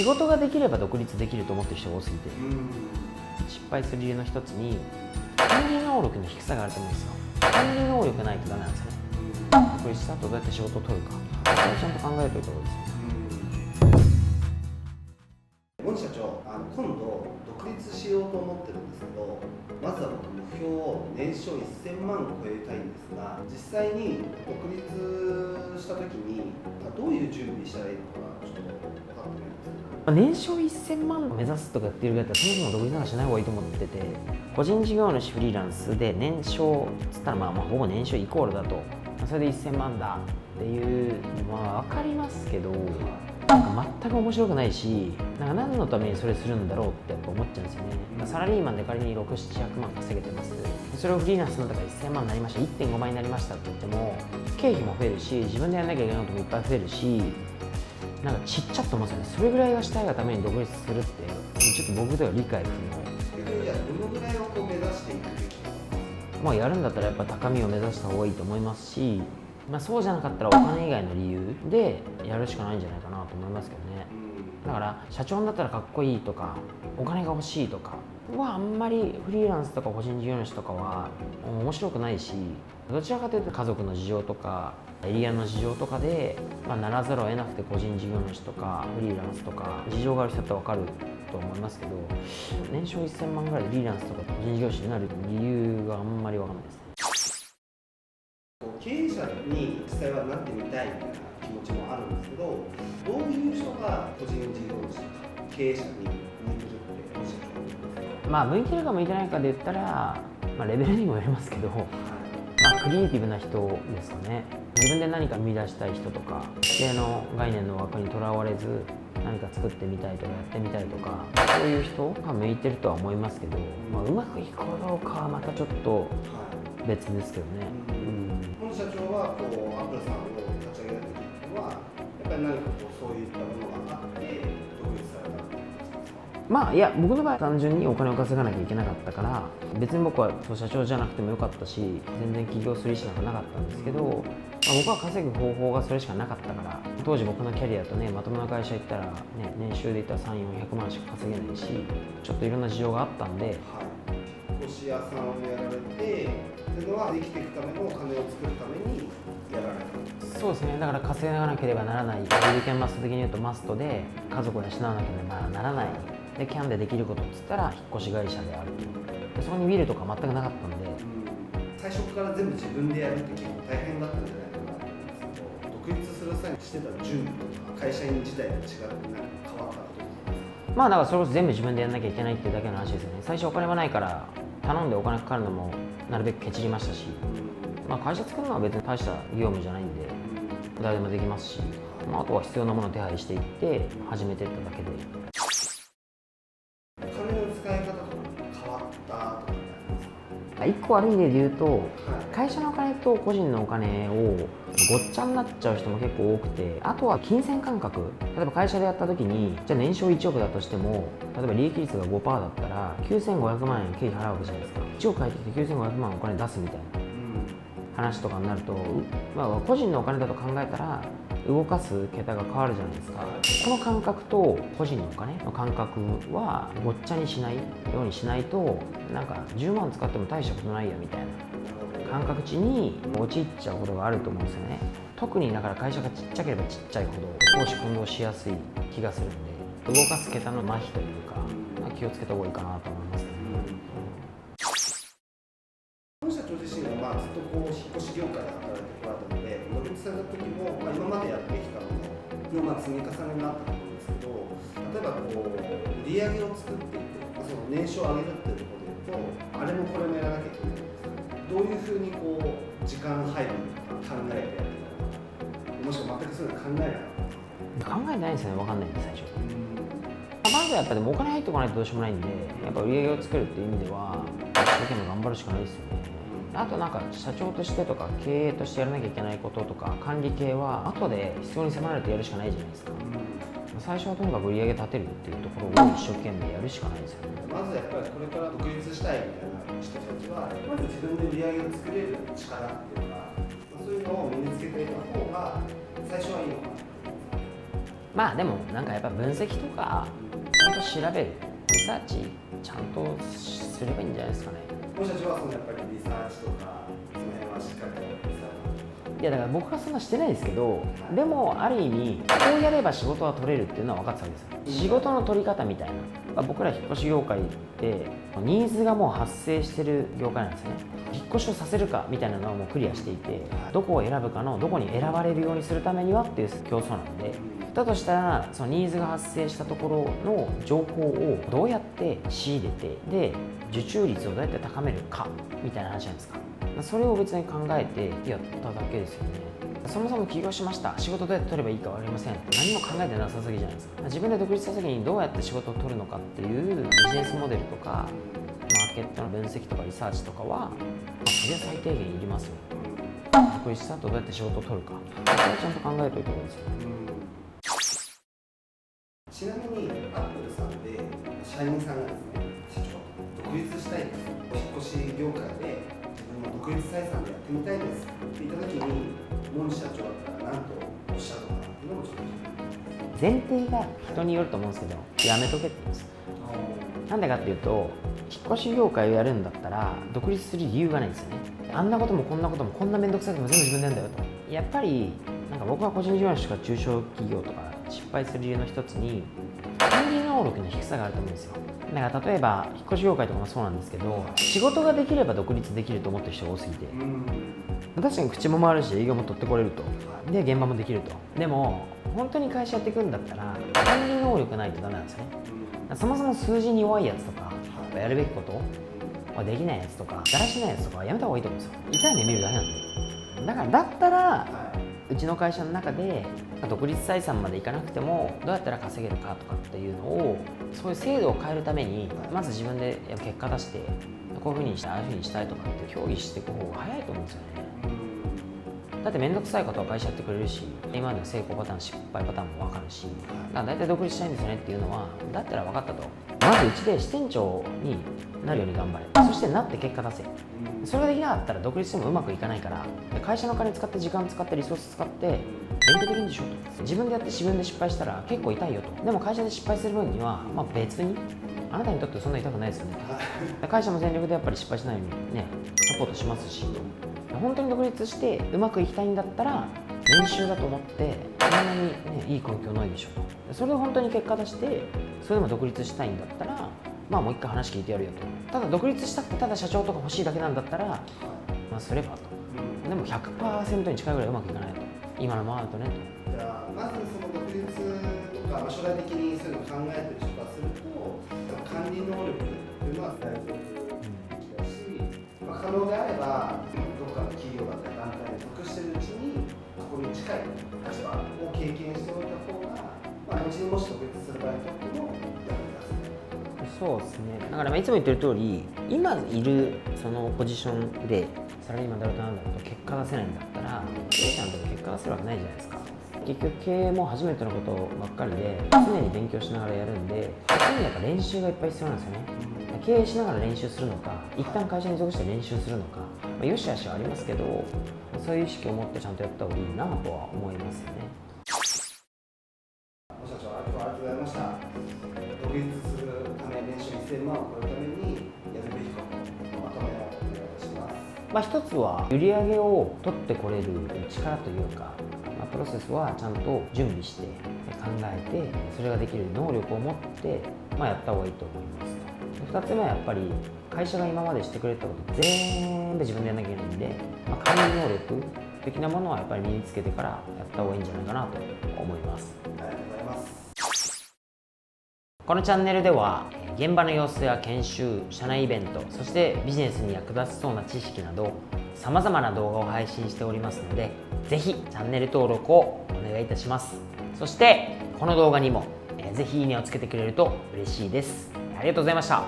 仕事ができれば独立できると思ってる人が多すぎて、失敗する理由の一つに管理能力の低さがあると思うんですよ。管理能力ないとダメなんですよね。独立した後どうやって仕事を取るか、それをちゃんと考えておいた方がいいですね。森社長、今度独立しようと思ってるんですけど、まずは目標を年商1000万超えたいんですが、実際に独立した時にどういう準備したらいいのかちょっと分かってないんですけど。年商1000万を目指すとかやってるぐらいだったら、そもそも独立なんかしない方がいいと思ってて、個人事業主フリーランスで年商つったらほぼ年商イコールだと、それで1000万だっていうのは分かりますけど、全く面白くないし、何のためにそれするんだろうってやっぱ思っちゃうんですよね。サラリーマンで仮に6、700万稼げてます。それをフリーランスになったから1000万になりました、1.5 倍になりましたって言っても、経費も増えるし、自分でやらなきゃいけないこともいっぱい増えるし、ちっちゃって思うんですよね。それぐらいがしたいがために独立するって、ちょっと僕では理解不能。逆にじゃあどのぐらいを目指していくべきか。やるんだったらやっぱ高みを目指した方がいいと思いますし、そうじゃなかったらお金以外の理由でやるしかないんじゃないかなと思いますけどね。だから社長になったらかっこいいとかお金が欲しいとかはあんまりフリーランスとか個人事業主とかは面白くないし、どちらかというと家族の事情とかエリアの事情とかで、ならざるを得なくて個人事業主とかフリーランスとか事情がある人だったら分かると思いますけど、年商1000万ぐらいでフリーランスとか個人事業主になる理由があんまり分かんないですね。経営者に実際はなってみたいみたいな気持ちもあるんですけど、どういう人が個人事業主とか経営者に向いてるっておっしゃってますか？向いてるか向いてないかで言ったら、レベルにもよりますけど、クリエイティブな人ですかね。自分で何か生み出したい人とか、既定の概念の枠にとらわれず何か作ってみたいとかやってみたいとか、そういう人が向いてるとは思いますけど、うまくいくかどうかはまたちょっと別ですけどね。本社長はアップルさんを立ち上げた時にはやっぱり何かそういったものがあって独立されたっていうことですか？いや、僕の場合は単純にお金を稼がなきゃいけなかったから、別に僕は社長じゃなくてもよかったし、全然起業する意思なんかなかったんですけど、僕は稼ぐ方法がそれしかなかったから、当時僕のキャリアとね、まともな会社行ったら、年収で言ったら3、400万しか稼げないし、ちょっといろんな事情があったんで、投資屋さんをやられて、それは生きていくためのお金を作るためにやられた。そうですね。だから稼がなければならない、有権マスト的に言うとマストで家族を養わなければならないで、キャンでできることっつったら引っ越し会社であるで、そこにビルとか全くなかったんで、最初から全部自分でやるって結構大変だったんじゃないかなと思うんですけど、独立する際にしてた準備とか会社員時代と違って変わったことですか？だからそれこそ全部自分でやらなきゃいけないっていうだけの話ですよね。最初お金もないから頼んでお金かかるのもなるべくケチりましたし、会社作るのは別に大した業務じゃないんで誰でもできますし、あとは必要なものを手配していって始めていっただけで。お金の使い方とか変わったとかってありますか？一個悪い例で言うと、会社のお金と個人のお金をごっちゃになっちゃう人も結構多くて、あとは金銭感覚。例えば会社でやった時に、じゃあ年商1億だとしても、例えば利益率が 5% だったら9500万円経費払うわけじゃないですか。1億返ってきて9500万お金出すみたいな話とかになると、個人のお金だと考えたら動かす桁が変わるじゃないですか。この感覚と個人のお金の感覚はごっちゃにしないようにしないと、10万使っても大したことないやみたいな感覚値に陥っちゃうことがあると思うんですよね。特にだから会社がちっちゃければちっちゃいほど公私混同しやすい気がするんで、動かす桁の麻痺というか、気をつけた方がいいかなと思いますね。本社長自身はずっと引っ越し業界で働いてこられたので、独立された時も、今までやってきたものの積み重ねがあったと思うんですけど、例えば売り上げを作っていく、その年収を上げるっていうところで言うと、あれもこれもやらなきゃいけないんですけど、どういうふうに時間配分とか考えてやってたのか、もしくは全くそういうの考えなかった。考えてないですね。分かんないんで最初。まずはやっぱでもお金入ってこないとどうしようもないんで、やっぱ売り上げを作るっていう意味では一生懸命頑張るしかないですよね。あと社長としてとか経営としてやらなきゃいけないこととか管理系は後で必要に迫られてやるしかないじゃないですか。最初はとにかく売り上げ立てるっていうところを一生懸命やるしかないですよね。まずやっぱりこれから独立したいみたいな人たちは、まず自分で売り上げを作れる力っていうか、そういうのを身につけていた方が最初はいいのかな。まあでもなんかやっぱ分析とかちゃんと調べる、リサーチちゃんとすればいいんじゃないですかね。もしかしたらそのやっぱりリサーチとかその辺はしっかりとリサーチ。いやだから僕はそんなしてないですけど、でもある意味こうやれば仕事は取れるっていうのは分かってたわけですよ。仕事の取り方みたいな、まあ、僕ら引っ越し業界ってニーズがもう発生してる業界なんですよね。引っ越しをさせるかみたいなのはもうクリアしていて、どこを選ぶかのどこに選ばれるようにするためにはっていう競争なんで、だとしたらそのニーズが発生したところの情報をどうやって仕入れて、で受注率をどうやって高めるかみたいな話なんですか。それを別に考えてやっただけですよね。そもそも起業しました、仕事どうやって取ればいいか分かりません、何も考えてなさすぎじゃないですか。自分で独立した時にどうやって仕事を取るのかっていうビジネスモデルとかマーケットの分析とかリサーチとかは、それは最低限いりますよ。独立した後どうやって仕事を取るか、それはちゃんと考えておいた方がいいですよ。ちなみにアップルさんで社員さんがですね、社長独立したいです、お引っ越し業界で自分も独立採算でやってみたいですって言った時に、モン社長だったら何とおっしゃるのかなっていうのもちょっと前提が人によると思うんですけど、やめとけって言うんです。なんでかっていうと、引っ越し業界をやるんだったら独立する理由がないんですよね。あんなこともこんなこともこんな面倒くさいことも全部自分でやるんだよと。やっぱりなんか僕は個人事業主とか中小企業とか失敗する理由の一つに管理能力の低さがあると思うんですよ。だから例えば引っ越し業界とかもそうなんですけど、仕事ができれば独立できると思ってる人が多すぎて、確かに口も回るし営業も取ってこれると、で現場もできると。でも本当に会社やっていくんだったら管理能力ないとダメなんですよね。そもそも数字に弱いやつとかやるべきことできないやつとかだらしないやつとかはやめた方がいいと思うんですよ。痛い目見るだけなんで。だからだったらうちの会社の中で独立採算までいかなくてもどうやったら稼げるかとかっていうのを、そういう制度を変えるためにまず自分で結果出して、こういうふうにしたいああいうふうにしたいとかって協議していく方が早いと思うんですよね。だって面倒くさいことは会社やってくれるし、今までの成功パターン失敗パターンも分かるし、だから大体独立したいんですよねっていうのは、だったら分かったと、まずうちで支店長になるように頑張れ、そしてなって結果出せ。それができなかったら独立してもうまくいかないから、会社の金使って時間使ってリソース使って勉強できるんでしょと。自分でやって自分で失敗したら結構痛いよと。でも会社で失敗する分には、別にあなたにとってそんな痛くないですよねと。会社も全力でやっぱり失敗しないようにねサポートしますしと。本当に独立してうまくいきたいんだったら練習だと思ってそんなに、ね、いい環境ないでしょと。それで本当に結果出してそれでも独立したいんだったら、もう一回話聞いてやるよと。ただ独立したくてただ社長とか欲しいだけなんだったらすればと。でも 100% に近いぐらいうまくいかないと、今のままだとねと。じゃあまずその独立とか、将来的にそういうのを考えてる人からすると管理能力というのは大切だし、可能であればどこかの企業だったり団体に属しているうちにここに近い立場を経験しておいた方が、後にもし独立する場合にとっても役に立つ。そうですね。だからいつも言ってる通り、今いるそのポジションでサラリーマンだろうとなんだろうと結果出せないんだったら経営者のとこ結果出せるわけないじゃないですか。結局経営も初めてのことばっかりで常に勉強しながらやるんで、常にやっぱ練習がいっぱい必要なんですよね。経営しながら練習するのか、一旦会社に属して練習するのか、よしあしはありますけど、そういう意識を持ってちゃんとやった方がいいなとは思いますよね。社長、ありがとうございました。独立するため、年収1000万を超えるためにやるべきことのまとめをお願いいたします。一つは売り上げを取ってこれる力というか、プロセスはちゃんと準備して考えて、それができる能力を持って、やった方がいいと思いますと。2つ目はやっぱり会社が今までしてくれたこと全部自分でやらなきゃいけないんで、管理能力的なものはやっぱり身につけてからやった方がいいんじゃないかなと思います。ありがとうございます。このチャンネルでは現場の様子や研修、社内イベント、そしてビジネスに役立ちそうな知識などさまざまな動画を配信しておりますので、ぜひチャンネル登録をお願いいたします。そしてこの動画にもぜひいいねをつけてくれると嬉しいです。ありがとうございました。